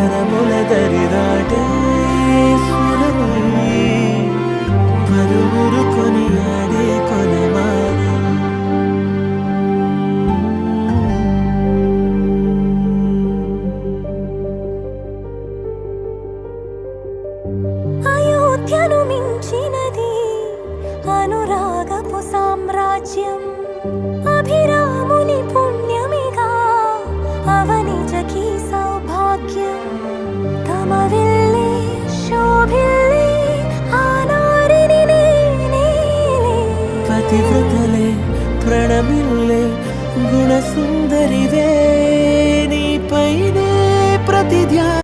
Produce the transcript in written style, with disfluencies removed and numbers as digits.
వరముల దరిదాటే సురమై పలువురు కొనియాడే కొనమానం అయోధ్యను మించినది అనురాగపు సామ్రాజ్యం అభిరాముని పుణ్యమిగా అవనిజకి సౌభాగ్యం తమ వెళ్ళే శోభిల్లే ఆనారిని నేనే పతివ్రతలే ప్రణమిల్లే గుణసుందరివే